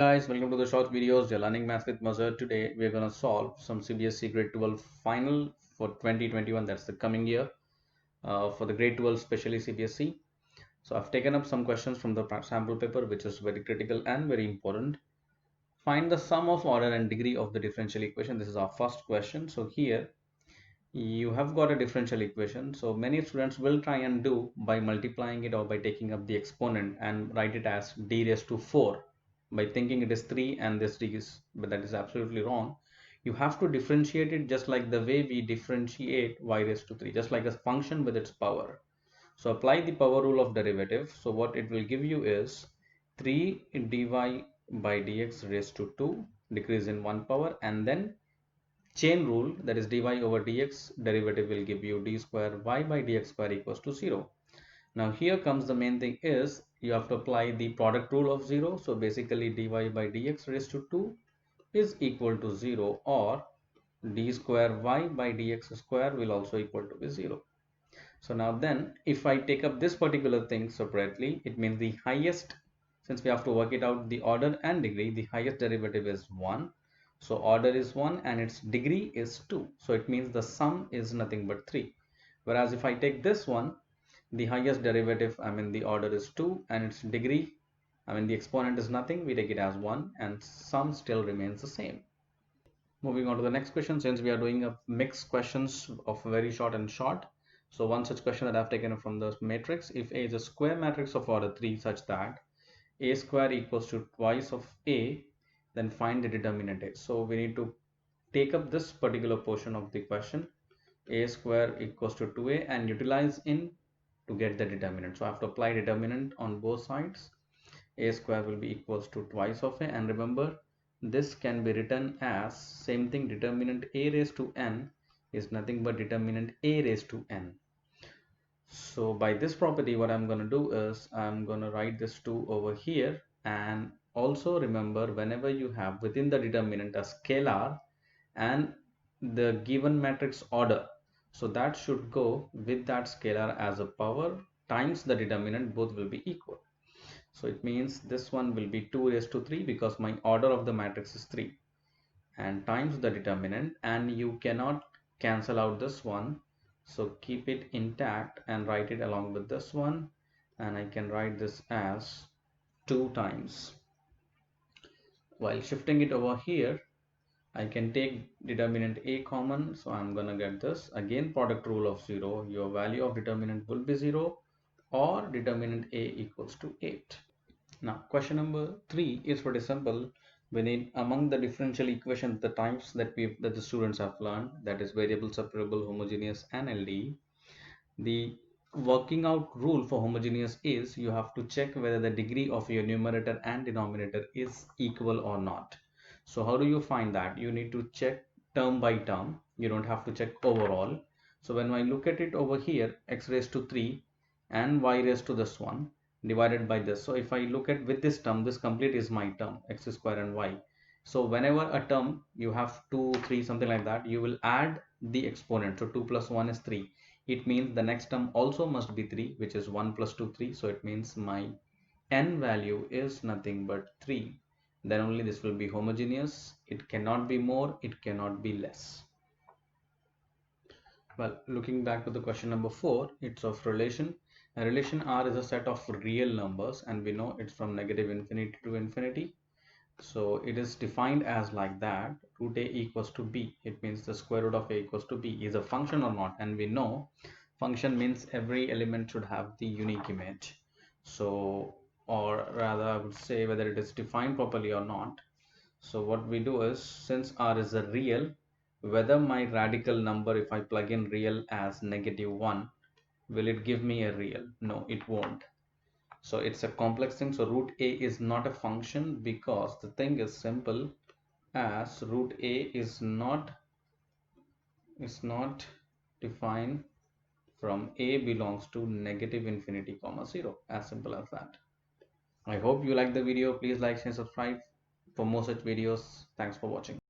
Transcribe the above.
Guys, welcome to the short videos. You're learning math with Mazhar. Today we're gonna solve some CBSE grade 12 final for 2021. That's the coming year for the grade 12, especially CBSE. So I've taken up some questions from the sample paper, which is very critical and very important. Find the sum of order and degree of the differential equation. This is our first question. So here you have got a differential equation. So many students will try and do by multiplying it or by taking up the exponent and write it as d raised to 4 by thinking it is 3 and this d is, but that is absolutely wrong. You have to differentiate it just like the way we differentiate y raised to 3, just like a function with its power. So apply the power rule of derivative. So what it will give you is 3 dy by dx raised to 2 decrease in 1 power, and then chain rule, that is dy over dx derivative will give you d square y by dx square equals to 0. Now here comes the main thing is you have to apply the product rule of 0. So basically dy by dx raised to 2 is equal to 0, or d square y by dx square will also equal to be 0. So now then if I take up this particular thing separately, it means the highest, since we have to work it out the order and degree, the highest derivative is 1. So order is 1 and its degree is 2. So it means the sum is nothing but 3. Whereas if I take this one, the highest derivative, the order is 2 and its degree, the exponent is nothing, we take it as 1 and sum still remains the same. Moving on to the next question, since we are doing a mixed questions of very short and short. So one such question that I've taken from the matrix: if A is a square matrix of order 3 such that A square equals to twice of A, then find the determinant A. So we need to take up this particular portion of the question, A square equals to 2A, and utilize in to get the determinant. So I have to apply determinant on both sides. A square will be equals to twice of A, and remember this can be written as same thing, determinant A raised to n is nothing but determinant A raised to n. So by this property what I'm going to do is I'm going to write this 2 over here, and also remember whenever you have within the determinant a scalar and the given matrix order, so that should go with that scalar as a power times the determinant, both will be equal. So it means this one will be 2 raised to 3 because my order of the matrix is 3, and times the determinant, and you cannot cancel out this one, so keep it intact and write it along with this one, and I can write this as 2 times. While shifting it over here, I can take determinant A common, so I'm gonna get this again, product rule of 0, your value of determinant will be 0 or determinant A equals to 8. Now question number 3 is pretty simple. We need among the differential equations the types that the students have learned, that is variable, separable, homogeneous and LDE. The working out rule for homogeneous is you have to check whether the degree of your numerator and denominator is equal or not. So how do you find that? You need to check term by term. You don't have to check overall. So when I look at it over here, x raised to 3 and y raised to this one divided by this. So if I look at with this term, this complete is my term, x square and y. So whenever a term you have 2, 3, something like that, you will add the exponent. So 2 plus 1 is 3. It means the next term also must be 3, which is 1 plus 2, 3. So it means my n value is nothing but 3. Then only this will be homogeneous. It cannot be more, it cannot be less. Well, looking back to the question number 4, it's of relation. A relation R is a set of real numbers, and we know it's from negative infinity to infinity. So it is defined as like that, root a equals to b. It means the square root of a equals to b is a function or not, and we know function means every element should have the unique image. So, or rather I would say whether it is defined properly or not. So what we do is, since R is a real, whether my radical number, if I plug in real as -1, will it give me a real? No, it won't. So it's a complex thing. So root a is not a function because the thing is simple as root a is not defined from a belongs to negative infinity comma 0, as simple as that. I hope you like the video. Please like, share, subscribe for more such videos. Thanks for watching.